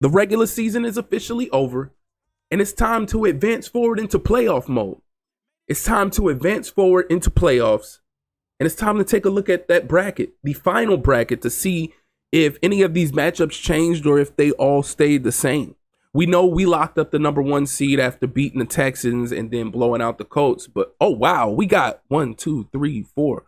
The regular season is officially over, and it's time to advance forward into playoff mode. It's time to advance forward into playoffs, and it's time to take a look at that bracket, the final bracket, to see if any of these matchups changed or if they all stayed the same. We know we locked up the number 1 seed after beating the Texans and then blowing out the Colts, but oh wow, we got 1, 2, 3, 4,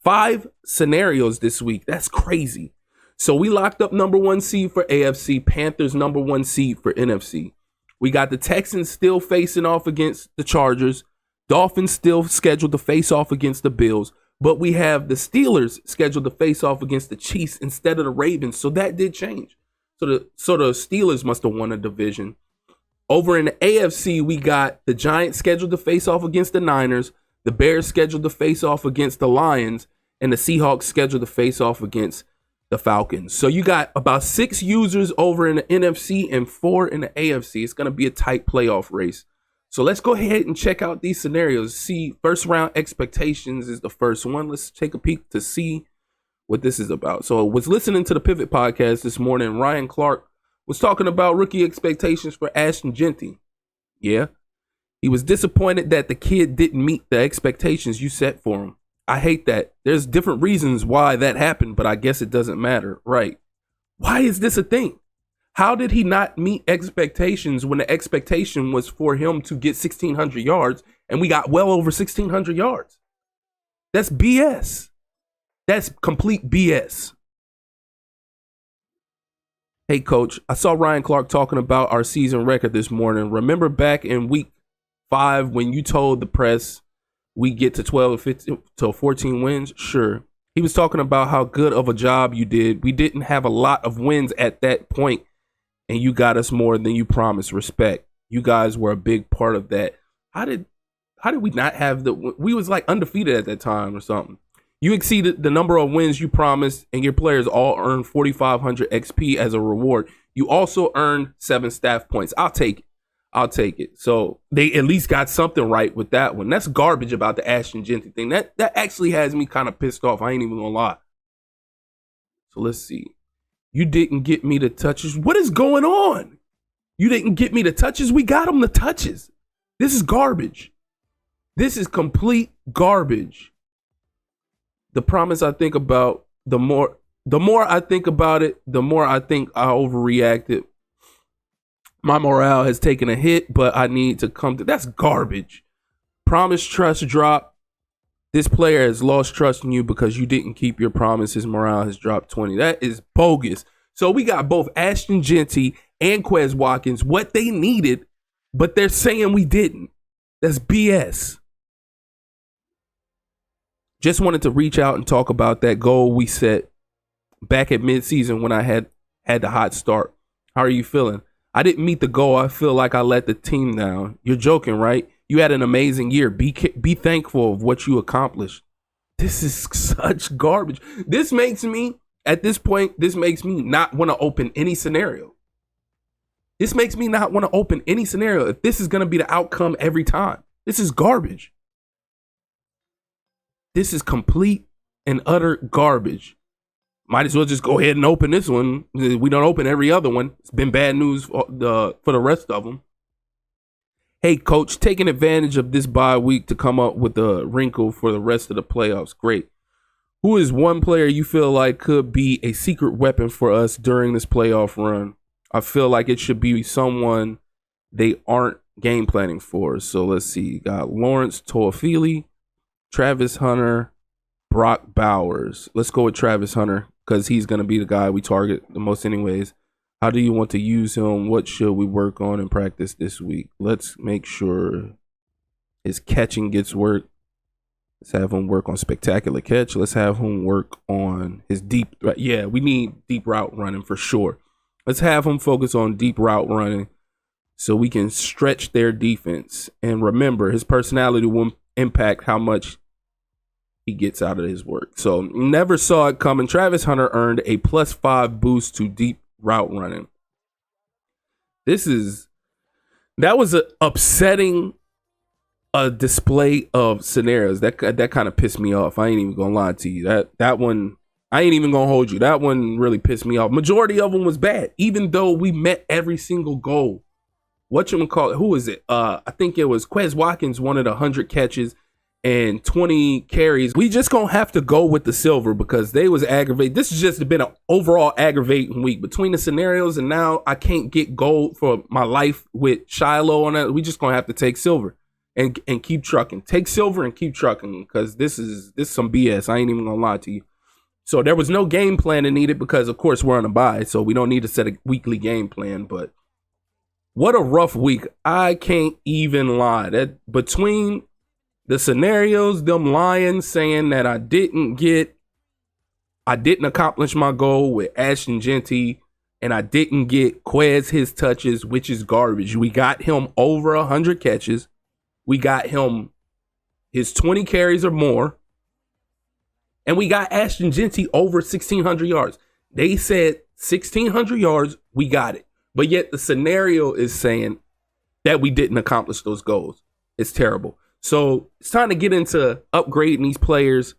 5 scenarios this week. That's crazy. So we locked up number 1 seed for AFC, Panthers number 1 seed for NFC. We got the Texans still facing off against the Chargers, Dolphins still scheduled to face off against the Bills, but we have the Steelers scheduled to face off against the Chiefs instead of the Ravens. So that did change. So the Steelers must have won a division. Over in the AFC, we got the Giants scheduled to face off against the Niners, the Bears scheduled to face off against the Lions, and the Seahawks scheduled to face off against the Falcons. So you got about 6 users over in the NFC and 4 in the AFC. It's going to be a tight playoff race. So let's go ahead and check out these scenarios. See, first round expectations is the first one. Let's take a peek to see what this is about. So I was listening to the Pivot podcast this morning. Ryan Clark was talking about rookie expectations for Ashton Jeanty. Yeah, he was disappointed that the kid didn't meet the expectations you set for him. I hate that. There's different reasons why that happened, but I guess it doesn't matter, right? Why is this a thing? How did he not meet expectations when the expectation was for him to get 1,600 yards and we got well over 1,600 yards? That's BS. That's complete BS. Hey, Coach, I saw Ryan Clark talking about our season record this morning. Remember back in week 5 when you told the press we get to 12 or 15 to 14 wins? Sure. He was talking about how good of a job you did. We didn't have a lot of wins at that point, and you got us more than you promised. Respect. You guys were a big part of that. How did we not have we was like undefeated at that time or something? You exceeded the number of wins you promised, and your players all earned 4,500 XP as a reward. You also earned 7 staff points. I'll take it. So they at least got something right with that one. That's garbage about the Ashton Jeanty thing. That actually has me kind of pissed off. I ain't even gonna lie. So let's see. You didn't get me the touches. What is going on? You didn't get me the touches. We got them the touches. This is garbage. This is complete garbage. The promise I think about, the more I think about it, the more I think I overreacted. My morale has taken a hit, but I need to come to. That's garbage. Promise, trust drop. This player has lost trust in you because you didn't keep your promise. His morale has dropped 20. That is bogus. So we got both Ashton Jeanty and Quez Watkins, what they needed, but they're saying we didn't. That's BS. Just wanted to reach out and talk about that goal we set back at midseason when I had the hot start. How are you feeling? I didn't meet the goal. I feel like I let the team down. You're joking, right? You had an amazing year. Be thankful of what you accomplished. This is such garbage. This makes me not want to open any scenario. This makes me not want to open any scenario if this is going to be the outcome every time. This is garbage. This is complete and utter garbage. Might as well just go ahead and open this one. We don't open every other one. It's been bad news for the rest of them. Hey, Coach, taking advantage of this bye week to come up with a wrinkle for the rest of the playoffs. Great. Who is one player you feel like could be a secret weapon for us during this playoff run? I feel like it should be someone they aren't game planning for. So let's see. You got Lawrence Toafili, Travis Hunter, Brock Bowers. Let's go with Travis Hunter because he's going to be the guy we target the most anyways. How do you want to use him? What should we work on in practice this week? Let's make sure his catching gets work. Let's have him work on spectacular catch. Let's have him work on his deep. Yeah, we need deep route running for sure. Let's have him focus on deep route running so we can stretch their defense. And remember, his personality will impact how much he gets out of his work. So never saw it coming. Travis Hunter earned a +5 boost to deep route running. That was an upsetting display of scenarios. That kind of pissed me off. I ain't even gonna lie to you. That one I ain't even gonna hold you. That one really pissed me off. Majority of them was bad, even though we met every single goal. Whatchamacallit, who is it? I think it was Quez Watkins wanted 100 catches and 20 carries. We just gonna have to go with the silver because they was aggravated. This has just been an overall aggravating week between the scenarios, and now I can't get gold for my life with Shiloh on that. We just gonna have to take silver and keep trucking. Take silver and keep trucking because this is some BS. I ain't even gonna lie to you. So there was no game plan needed because of course we're on a bye, so we don't need to set a weekly game plan, but what a rough week. I can't even lie. That between the scenarios, them lying, saying that I didn't accomplish my goal with Ashton Genty, and I didn't get Quez his touches, which is garbage. We got him over 100 catches. We got him his 20 carries or more. And we got Ashton Genty over 1,600 yards. They said 1,600 yards, we got it. But yet the scenario is saying that we didn't accomplish those goals. It's terrible. So it's time to get into upgrading these players.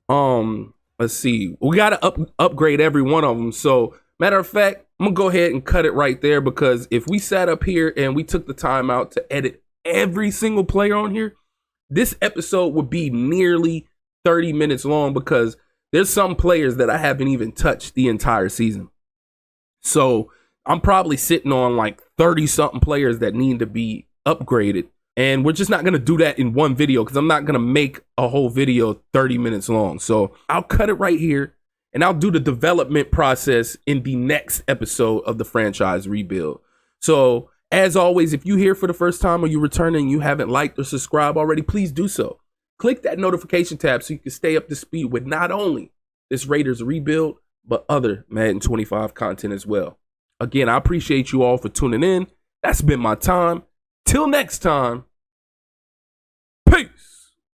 Let's see. We got to upgrade every one of them. So matter of fact, I'm going to go ahead and cut it right there because if we sat up here and we took the time out to edit every single player on here, this episode would be nearly 30 minutes long because there's some players that I haven't even touched the entire season. So I'm probably sitting on like 30 something players that need to be upgraded. And we're just not going to do that in one video because I'm not going to make a whole video 30 minutes long. So I'll cut it right here and I'll do the development process in the next episode of the franchise rebuild. So as always, if you're here for the first time or you're returning and you haven't liked or subscribed already, please do so. Click that notification tab so you can stay up to speed with not only this Raiders rebuild, but other Madden 25 content as well. Again, I appreciate you all for tuning in. That's been my time. Till next time.